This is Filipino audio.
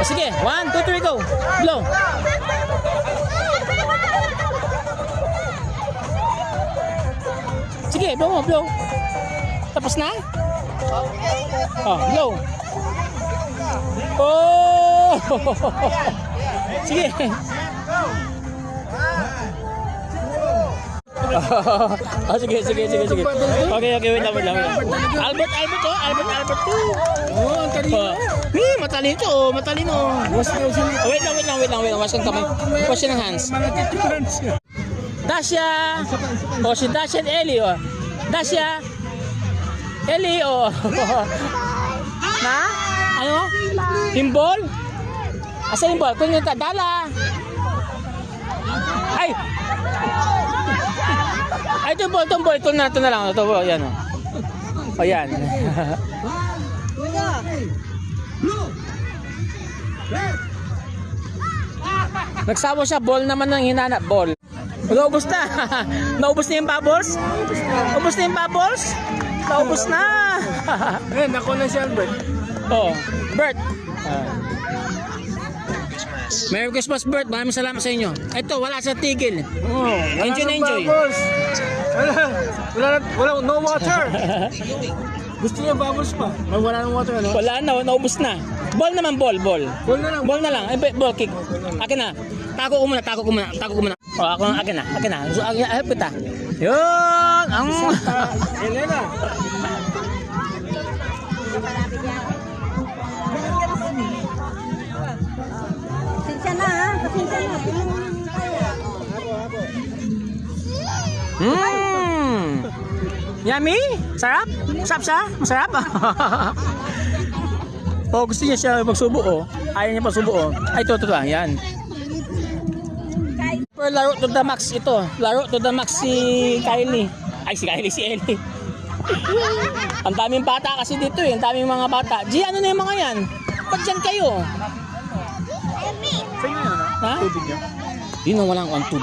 O, sige, 1, 2, 3, go. Blow. Sige, blow mo, blow. Tapos na? Oh, blow. Oh! Sige. Oh, sige. Okay, wait lang. Albert. Oh, ang kanina. Matalino. Wait lang. Wash ng kamay. Wash ng hands. Mga titibans. Dasha. Oh, si Dasha at Ellie, oh. Dasha. Ellie, oh. Na? Ano? Himbol? Asa himbol? Kung yung dala. Ay! Ay, ito ball. Ito na lang. Ito ball, yan, oh. O, yan. Nagsawa siya, ball naman ng hinanap, ball. Naubos na. Naubos na yung bubbles? Naubos na. Eh, nako na si Albert. Oh, Bert. Merry Christmas, Bert. Maraming salamat sa inyo. Ito, wala sa tigil. Oh, Enjoy. Wala, no water. Gusto niya bubbles pa. Wala nang water, ano? Wala na, naubos na. Ball naman, ball. Ball na lang. Ay, ball kick. Akin na. Tako ko muna. Oh, akin na. So, help kita. Yun! Elena. Pasensya na ha. Yummy? Sarap? Masarap? Oh, gusto niya siya magsubo, oh. Ayaw niya magsubo, oh. Ay, ito. Yan. Laro to the max ito. Laro to the max si Kylie. Ay, si Ellie. Ang daming bata kasi dito, eh. Ang daming mga bata. G, ano na yung mga yan? Ba't dyan kayo? Sa'yo yun, ano? Ha? Tubig niya. Yun ang walang tubig.